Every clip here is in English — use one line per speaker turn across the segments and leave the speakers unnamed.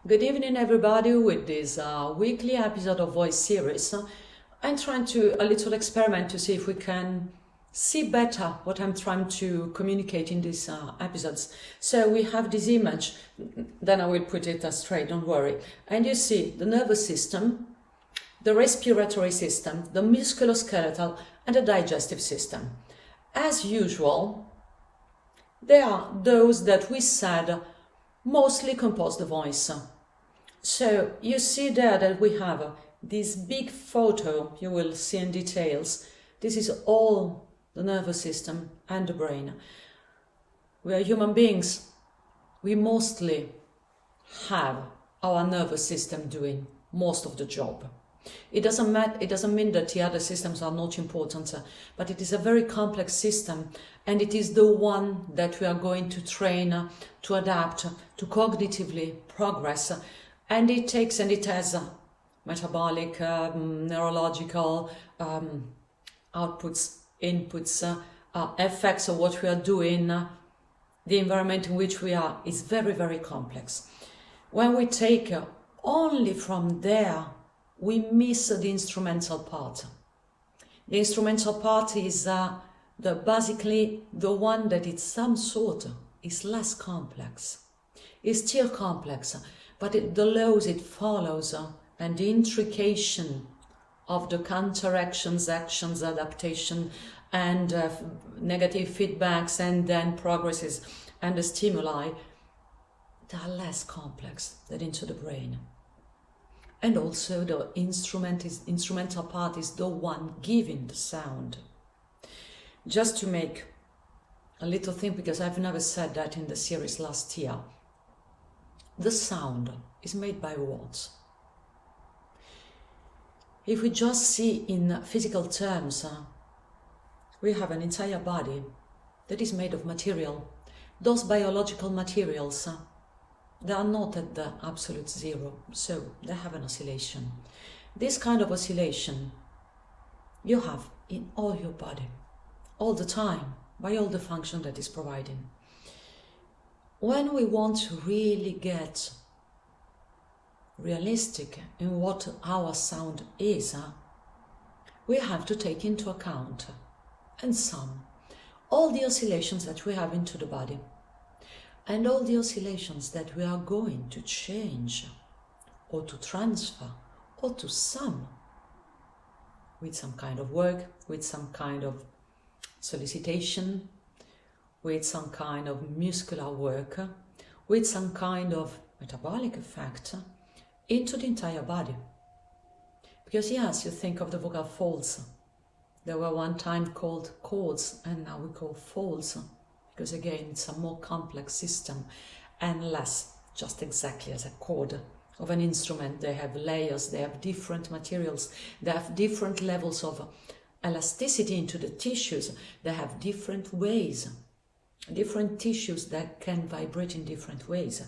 Good evening, everybody. With this weekly episode of Voice Series, I'm trying to a little experiment to see if we can see better what I'm trying to communicate in these episodes. So we have this image, then I will put it straight, don't worry. And you see the nervous system, the respiratory system, the musculoskeletal, and the digestive system. As usual, they are those that we said mostly compose the voice. So you see there that we have this big photo you will see in details. This is all the nervous system and the brain. We are human beings. We mostly have our nervous system doing most of the job. It doesn't mean that the other systems are not important, but it is a very complex system, and it is the one that we are going to train, to adapt, to cognitively progress, and it has metabolic, neurological outputs, inputs, effects of what we are doing. The environment in which we are is very, very complex. When we take only from there, we miss the instrumental part. The instrumental part is basically the one that is some sort is less complex. It's still complex, but the laws it follows and the intrication of the counteractions, actions, adaptation, and negative feedbacks, and then progresses and the stimuli, they are less complex than into the brain. And also the instrumental part is the one giving the sound. Just to make a little thing, because I've never said that in the series last year, the sound is made by what? If we just see in physical terms, we have an entire body that is made of material. Those biological materials, they are not at the absolute zero, so they have an oscillation. This kind of oscillation you have in all your body, all the time, by all the function that is providing. When we want to really get realistic in what our sound is, we have to take into account and sum all the oscillations that we have into the body, and all the oscillations that we are going to change or to transfer or to sum with some kind of work, with some kind of solicitation, with some kind of muscular work, with some kind of metabolic effect into the entire body. Because yes, you think of the vocal folds. They were one time called chords, and now we call folds. Because again, it's a more complex system and less just exactly as a chord of an instrument. They have layers, they have different materials, they have different levels of elasticity into the tissues, they have different ways, different tissues that can vibrate in different ways.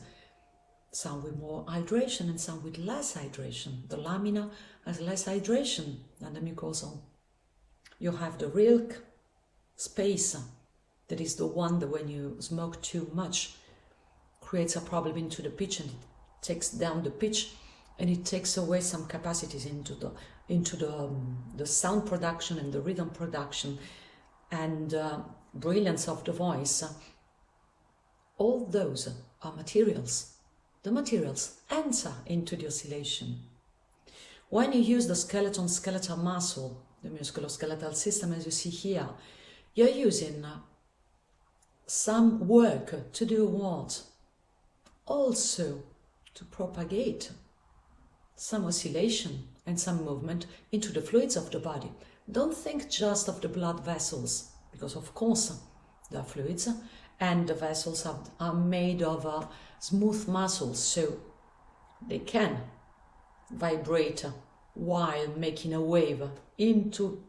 Some with more hydration and some with less hydration. The lamina has less hydration than the mucosal. You have the rilk space. That is the one that when you smoke too much creates a problem into the pitch, and it takes down the pitch and it takes away some capacities into the sound production and the rhythm production and brilliance of the voice. All those are materials. The materials enter into the oscillation. When you use the skeletal muscle, the musculoskeletal system, as you see here, you're using some work to do what? Also to propagate some oscillation and some movement into the fluids of the body. Don't think just of the blood vessels, because of course there are fluids and the vessels are made of smooth muscles, so they can vibrate while making a wave into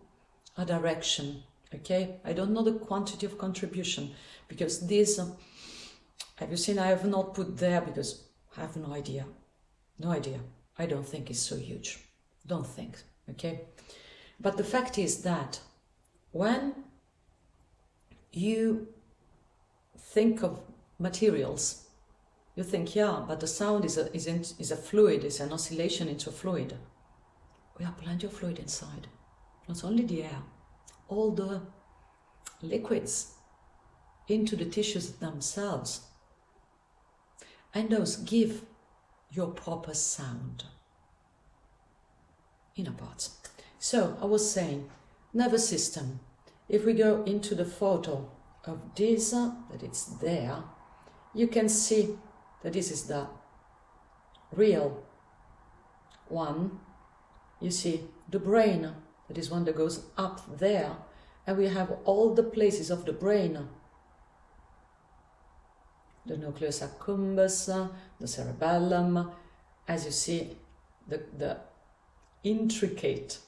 a direction. Okay, I don't know the quantity of contribution, because this, have you seen, I have not put there because I have no idea. I don't think it's so huge. Don't think, okay? But the fact is that when you think of materials, You think, yeah, but the sound is a fluid, is an oscillation into a fluid. We have plenty of fluid inside. Not only the air, all the liquids into the tissues themselves. And those give your proper sound. Inner parts. So, I was saying, nervous system. If we go into the photo of this, that it's there, you can see that this is the real one. You see the brain, that is one that goes up there, and we have all the places of the brain. The nucleus accumbens, the cerebellum, as you see, the intricate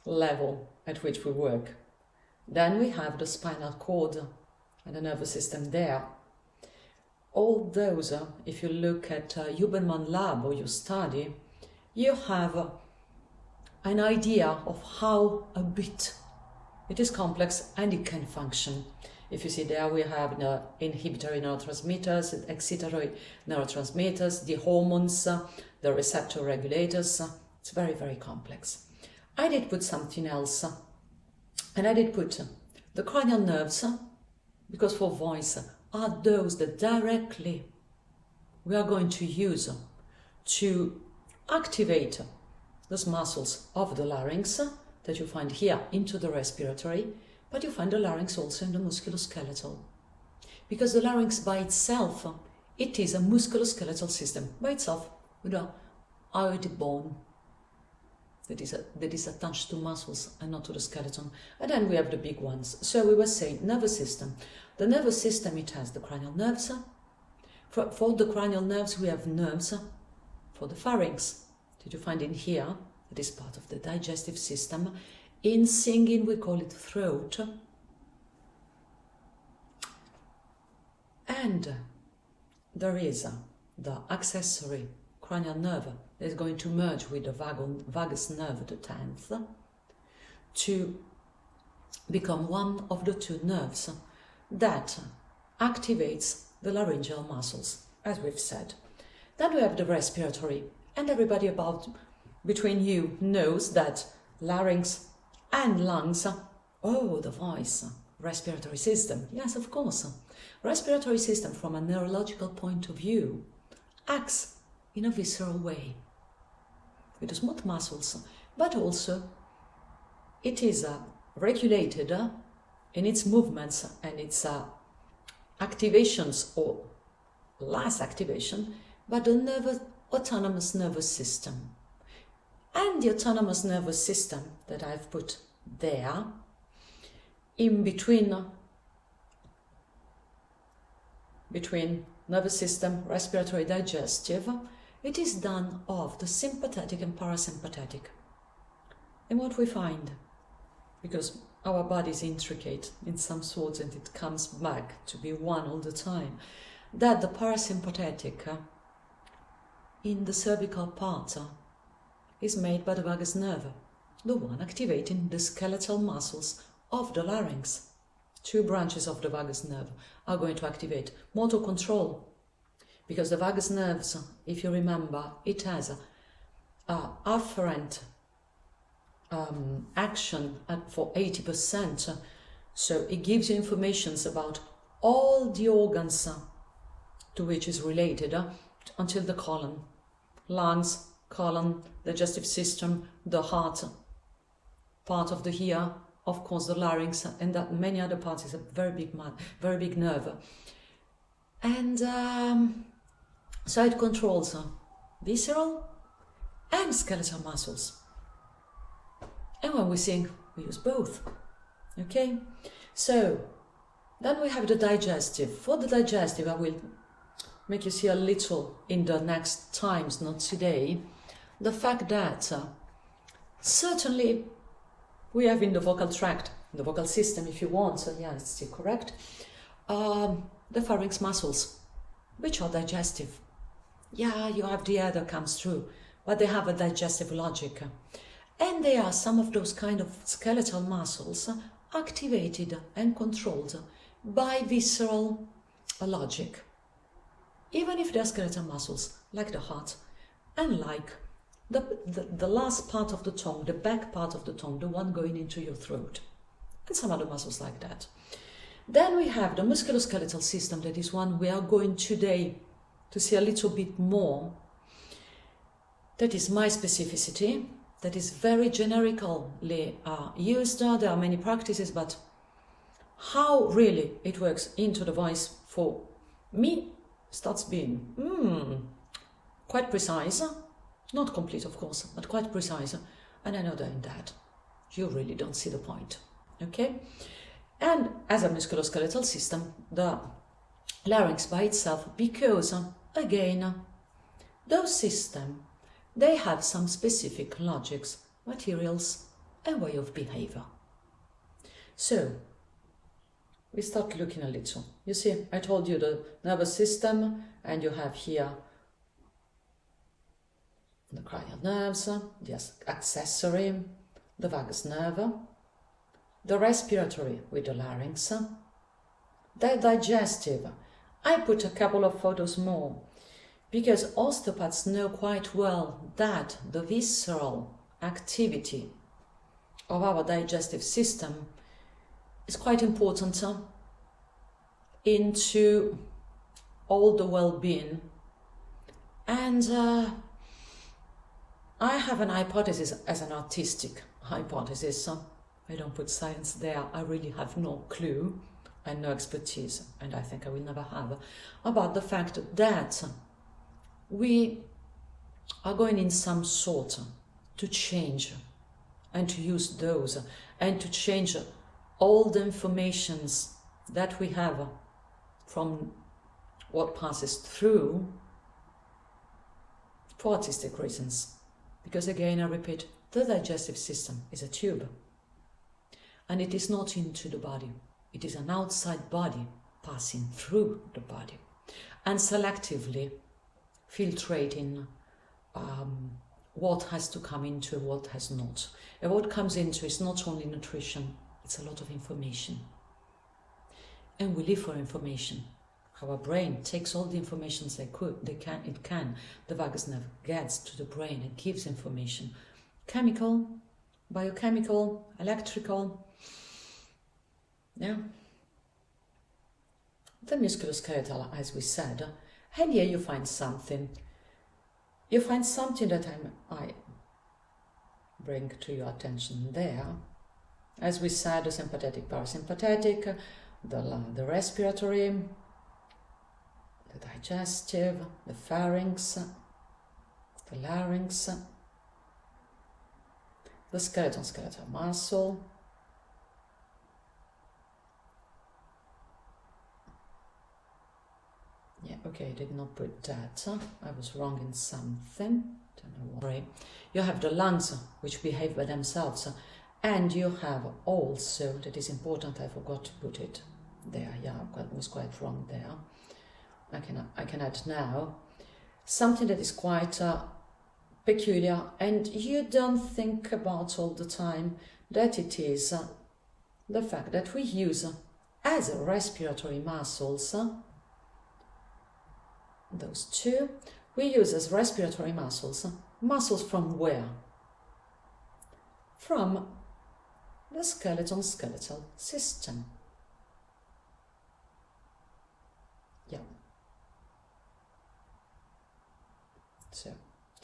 level at which we work. Then we have the spinal cord and the nervous system there. All those, if you look at Huberman Lab or you study, you have an idea of how a bit it is complex and it can function. If you see there, we have the inhibitory neurotransmitters, excitatory neurotransmitters, the hormones, the receptor regulators. It's very, very complex. I did put something else, and I did put the cranial nerves, because for voice are those that directly we are going to use to activate those muscles of the larynx that you find here into the respiratory, but you find the larynx also in the musculoskeletal. Because the larynx by itself, it is a musculoskeletal system by itself with a aortic bone that is attached to muscles and not to the skeleton. And then we have the big ones. So we were saying nervous system. The nervous system, it has the cranial nerves. For the cranial nerves, we have nerves for the pharynx. Did you find in here? That is part of the digestive system. In singing, we call it throat. And there is the accessory cranial nerve that is going to merge with the vagus nerve, the 10th, to become one of the two nerves that activates the laryngeal muscles, as we've said. Then we have the respiratory, and everybody between you knows that larynx and lungs, the voice, respiratory system, yes, of course. Respiratory system, from a neurological point of view, acts in a visceral way with the smooth muscles, but also it is regulated in its movements and its activations or last activation by the autonomous nervous system. And the autonomous nervous system that I've put there, in between nervous system, respiratory, digestive, it is done of the sympathetic and parasympathetic. And what we find, because our body is intricate in some sorts and it comes back to be one all the time, that the parasympathetic in the cervical part is made by the vagus nerve, the one activating the skeletal muscles of the larynx. Two branches of the vagus nerve are going to activate motor control, because the vagus nerves, if you remember, it has afferent action for 80%, so it gives you information about all the organs to which is related until the colon, lungs, colon, digestive system, the heart, part of the ear, of course the larynx, and that many other parts is a very big nerve. And so it controls visceral and skeletal muscles. And when we sing, we use both. Okay? So, then we have the digestive. For the digestive, I will make you see a little in the next times, not today, the fact that certainly we have in the vocal tract, the vocal system if you want, so yeah, it's still correct, the pharynx muscles, which are digestive. Yeah, you have the air that comes through, but they have a digestive logic. And they are some of those kind of skeletal muscles activated and controlled by visceral logic. even if they're skeletal muscles, like the heart, and like the last part of the tongue, the back part of the tongue, the one going into your throat, and some other muscles like that. Then we have the musculoskeletal system, that is one we are going today to see a little bit more. That is my specificity, that is very generically used. There are many practices, but how really it works into the voice for me starts being quite precise. Not complete, of course, but quite precise. And I know that in that you really don't see the point. Okay? And as a musculoskeletal system, the larynx by itself, because, again, those systems, they have some specific logics, materials, and way of behavior. So, we start looking a little. You see, I told you the nervous system, and you have here the cranial nerves, the accessory, the vagus nerve, the respiratory with the larynx, the digestive. I put a couple of photos more because osteopaths know quite well that the visceral activity of our digestive system is quite important into all the well-being. And I have an hypothesis as an artistic hypothesis. I don't put science there. I really have no clue and no expertise, and I think I will never have, about the fact that we are going in some sort to change and to use those and to change all the informations that we have from what passes through for artistic reasons. Because again, I repeat, the digestive system is a tube. And it is not into the body. It is an outside body passing through the body and selectively filtrating what has to come into and what has not. And what comes into is not only nutrition, it's a lot of information. And we live for information. Our brain takes all the information it can. The vagus nerve gets to the brain and gives information. Chemical, biochemical, electrical. Yeah. The musculoskeletal, as we said, and here you find something. You find something that I bring to your attention there. As we said, the sympathetic, parasympathetic, the respiratory, the digestive, the pharynx, the larynx, the skeletal muscle, yeah, okay, I did not put that, I was wrong in something, don't know why. You have the lungs, which behave by themselves, and you have also, that is important, I forgot to put it there, yeah, I was quite wrong there. I can add now something that is quite peculiar, and you don't think about all the time, that it is the fact that we use as respiratory muscles, those two, we use as respiratory muscles from where? From the skeletal system. Yeah. So,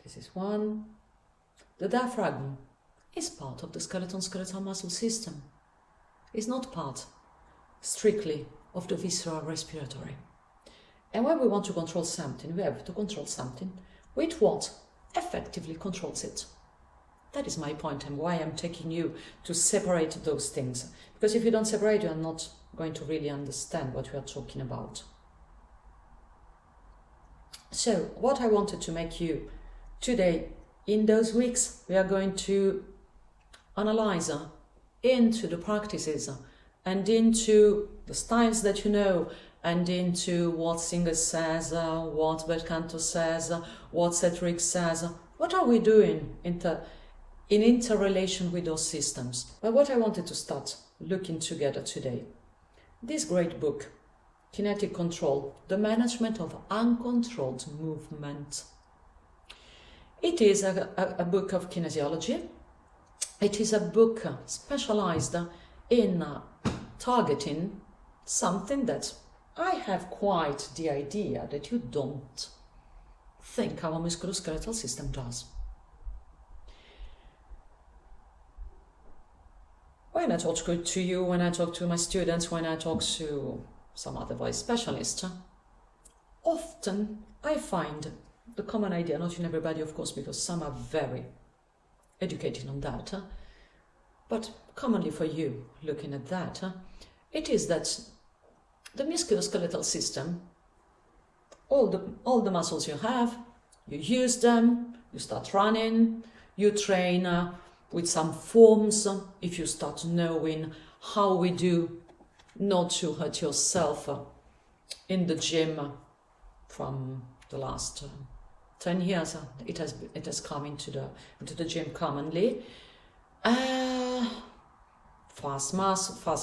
this is one. The diaphragm is part of the skeletal muscle system. It's not part, strictly, of the visceral respiratory. And when we want to control something, we have to control something with what effectively controls it. That is my point and why I'm taking you to separate those things. Because if you don't separate, you are not going to really understand what we are talking about. So, what I wanted to make you today, in those weeks, we are going to analyze into the practices and into the styles that you know, and into what Singer says, what bel canto says, what Cedric says. What are we doing in interrelation with those systems? But what I wanted to start looking together today, this great book, Kinetic control, the management of uncontrolled movement. It is a book of kinesiology. It is a book specialized in targeting something that I have quite the idea that you don't think our musculoskeletal system does. When I talk to you, when I talk to my students, when I talk to some other voice specialist, often I find the common idea, not in everybody of course, because some are very educated on that, but commonly for you looking at that, it is that the musculoskeletal system, all the muscles you have, you use them, you start running, you train with some forms, if you start knowing how we do not to hurt yourself in the gym from the last 10 years, it has come into the gym commonly. Fast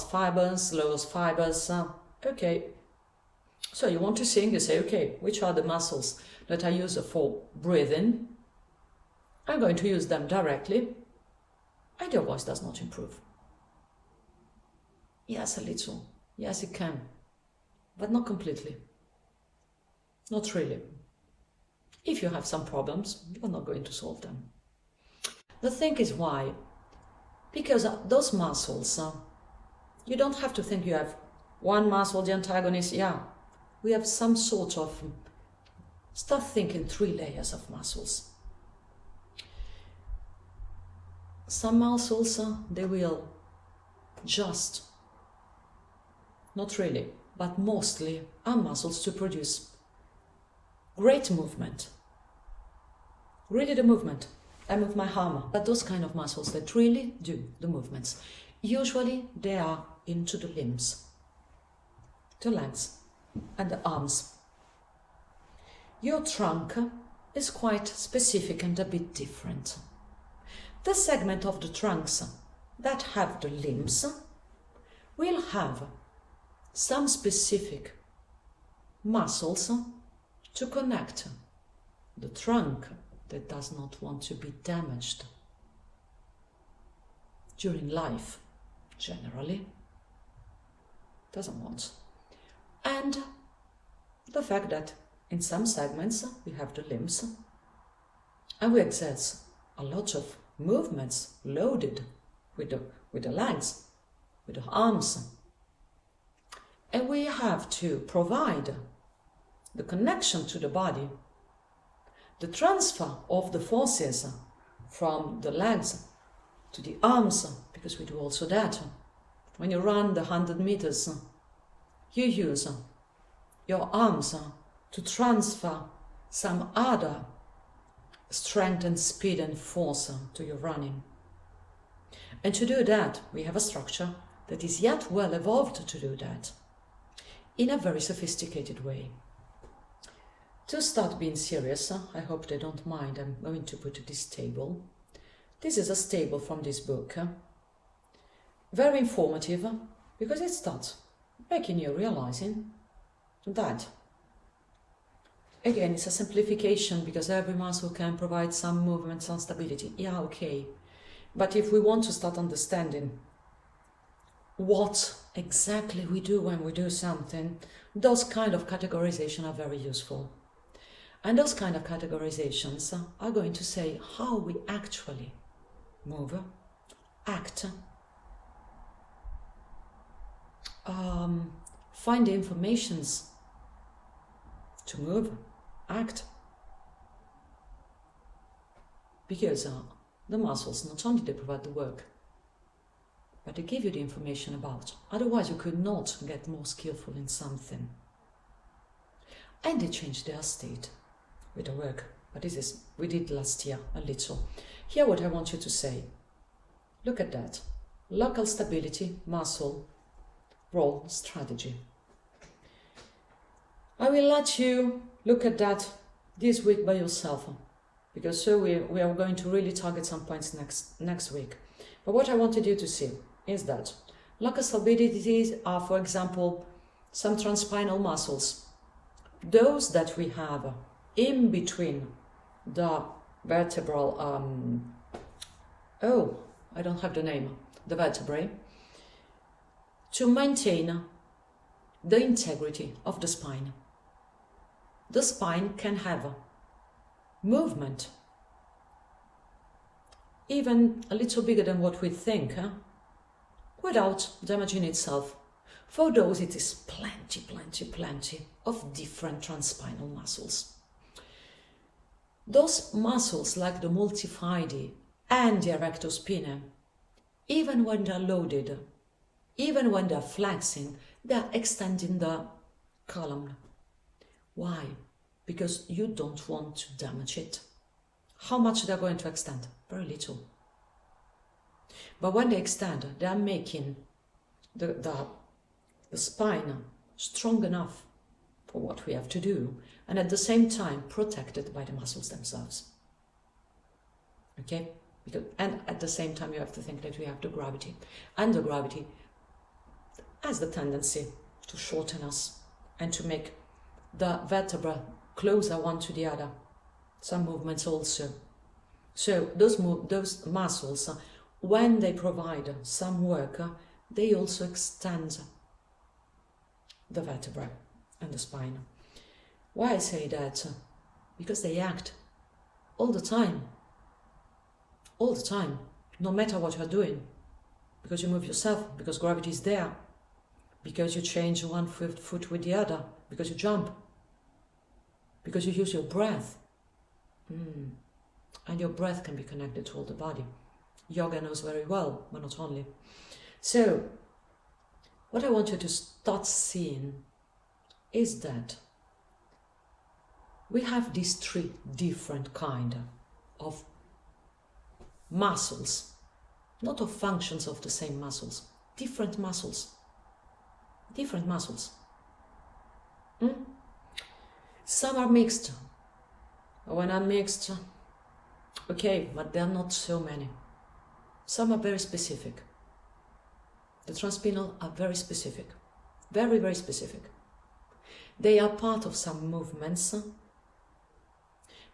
fibers, slow fibers. Okay, so you want to sing, you say, okay, which are the muscles that I use for breathing? I'm going to use them directly, and your voice does not improve. Yes, a little. Yes, it can, but not completely. Not really. If you have some problems, you're not going to solve them. The thing is why? Because those muscles, you don't have to think you have one muscle, the antagonist. Yeah, we have some sort of, start thinking 3 layers of muscles. Some muscles, they will just, not really, but mostly are muscles to produce great movement. Really the movement. I move my arm, but those kind of muscles that really do the movements. Usually they are into the limbs, the legs and the arms. Your trunk is quite specific and a bit different. The segment of the trunks that have the limbs will have some specific muscles to connect the trunk that does not want to be damaged during life, generally, doesn't want. And the fact that in some segments we have the limbs and we exert a lot of movements loaded with the legs, with the arms, and we have to provide the connection to the body, the transfer of the forces from the legs to the arms, because we do also that. When you run the 100 meters, you use your arms to transfer some other strength and speed and force to your running. And to do that, we have a structure that is yet well evolved to do that in a very sophisticated way. To start being serious, I hope they don't mind, I'm going to put this table. This is a table from this book. Very informative, because it starts making you realizing that. Again, it's a simplification, because every muscle can provide some movement, some stability. Yeah, okay. But if we want to start understanding what exactly we do when we do something, those kind of categorization are very useful. And those kind of categorizations are going to say how we actually move, act, find the informations to move, act. Because the muscles, not only they provide the work, but they give you the information about. Otherwise you could not get more skillful in something. And they change their state with the work. But this is, we did last year a little. Here what I want you to say. Look at that. Local stability, muscle, role, strategy. I will let you look at that this week by yourself, because so we are going to really target some points next week. But what I wanted you to see is that local stabilities are, for example, some transpinal muscles, those that we have in between the vertebral, I don't have the name, the vertebrae, to maintain the integrity of the spine. The spine can have movement, even a little bigger than what we think, without damaging itself. For those, it is plenty of different transpinal muscles. Those muscles, like the multifidi and the erector spinae, even when they're loaded, even when they're flexing, they're extending the column. Why? Because you don't want to damage it. How much they're going to extend? Very little. But when they extend, they are making the spine strong enough for what we have to do, and at the same time protected by the muscles themselves. Okay? And at the same time you have to think that we have the gravity. And the gravity has the tendency to shorten us and to make the vertebra closer one to the other. Some movements also. So those muscles, when they provide some work, they also extend the vertebra and the spine. Why I say that? Because they act all the time, no matter what you're doing, because you move yourself, because gravity is there, because you change one foot with the other, because you jump, because you use your breath. And your breath can be connected to all the body. Yoga knows very well, but not only. So, what I want you to start seeing is that we have these three different kind of muscles, not of functions of the same muscles, different muscles. Some are mixed. When I'm mixed, okay, but there are not so many. Some are very specific. The transpinal are very specific, very specific. They are part of some movements,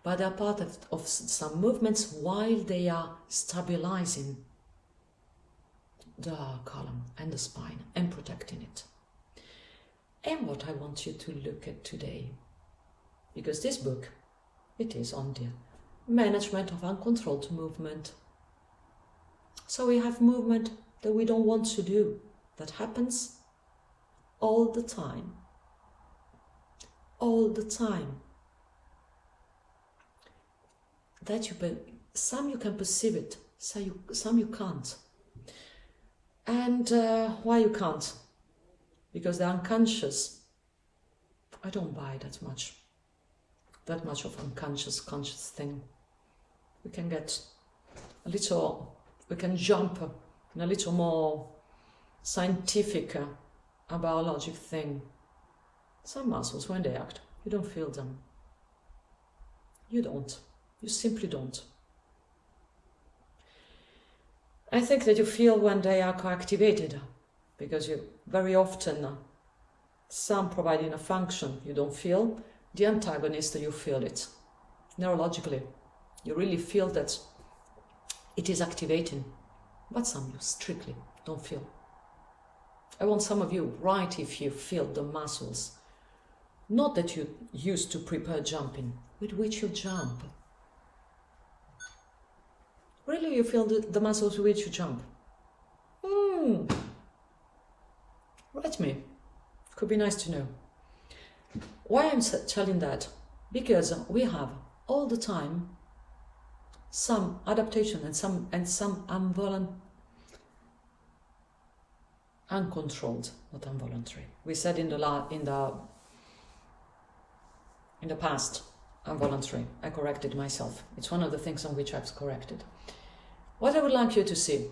but they are part of some movements while they are stabilizing the column and the spine and protecting it. And what I want you to look at today, because this book, it is on the management of uncontrolled movement. So we have movement that we don't want to do, that happens all the time. Some you can perceive it, some you can't. And why you can't? Because they're unconscious. I don't buy that much of unconscious, conscious thing. We can get we can jump in a little more scientific, a biologic thing. Some muscles, when they act, you don't feel them. You don't. You simply don't. I think that you feel when they are co-activated, because you very often, some providing a function you don't feel, the antagonist you feel it. Neurologically, you really feel that it is activating, but some you strictly don't feel. I want some of you write if you feel the muscles, not that you used to prepare jumping, with which you jump. Really, you feel the muscles with which you jump? Write me. Could be nice to know. Why I'm telling that? Because we have all the time some adaptation and some uncontrolled, not involuntary. We said in the past, involuntary. I corrected myself. It's one of the things on which I've corrected. What I would like you to see: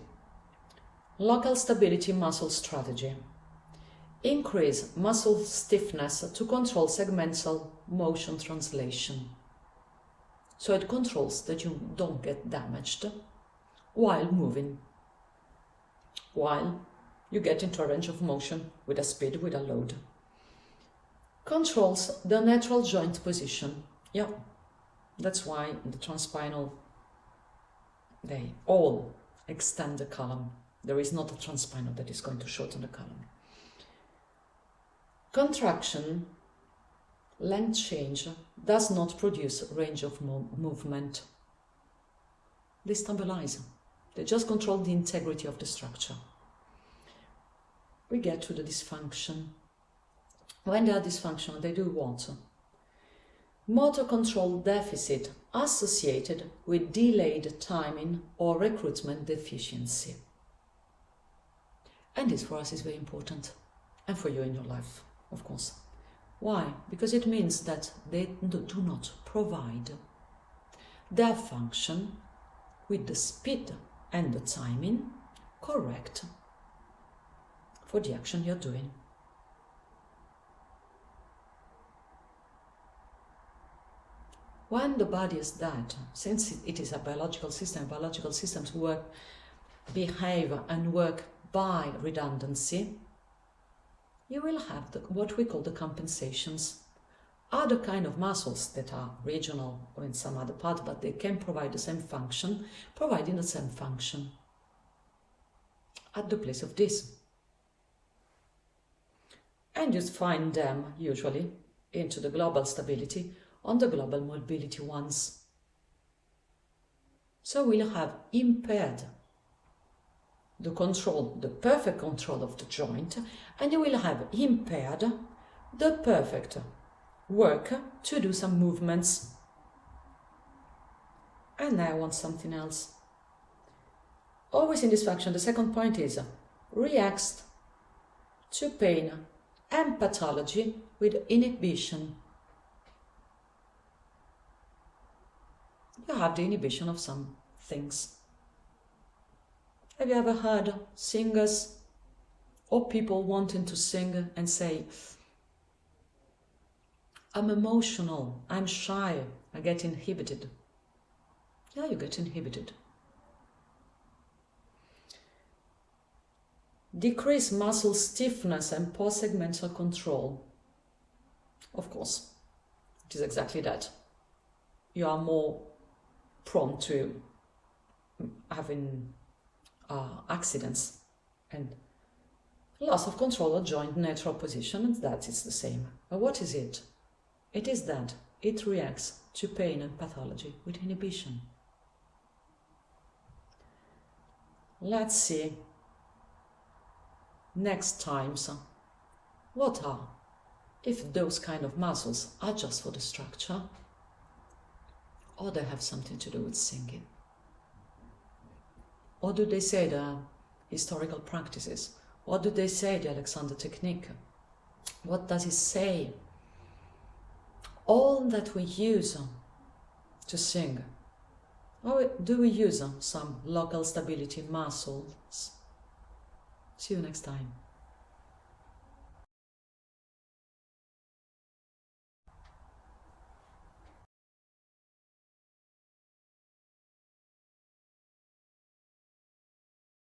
local stability muscle strategy. Increase muscle stiffness to control segmental motion translation. So it controls that you don't get damaged while moving, while you get into a range of motion with a speed, with a load. controls the natural joint position. Yeah, that's why the transspinal, they all extend the column. There is not a transspinal that is going to shorten the column. Contraction, length change, does not produce range of movement. They stabilize. They just control the integrity of the structure. We get to the dysfunction. When they are dysfunctional, they do what? Motor control deficit associated with delayed timing or recruitment deficiency. And this for us is very important, and for you in your life, of course. Why? Because it means that they do not provide their function with the speed and the timing correct for the action you're doing. When the body is dead, since it is a biological system, biological systems behave and work by redundancy, you will have what we call the compensations. Other kind of muscles that are regional or in some other part, but they can provide the same function, providing the same function at the place of this. And you find them usually into the global stability on the global mobility ones. So we'll have impaired the control, the perfect control of the joint, and you will have impaired the perfect work to do some movements. And now I want something else. Always in dysfunction, the second point is reacts to pain and pathology with inhibition. You have the inhibition of some things. Have you ever heard singers or people wanting to sing and say, I'm emotional, I'm shy, I get inhibited? Yeah, you get inhibited. Decrease muscle stiffness and post-segmental control. Of course, it is exactly that. You are more prone to having accidents and loss of control of joint natural position, and that is the same. But what is it? It is that it reacts to pain and pathology with inhibition. Let's see next times what are, if those kind of muscles are just for the structure, or they have something to do with singing. What do they say the historical practices? What do they say the Alexander technique? What does it say? All that we use to sing, or do we use some local stability muscles? See you next time.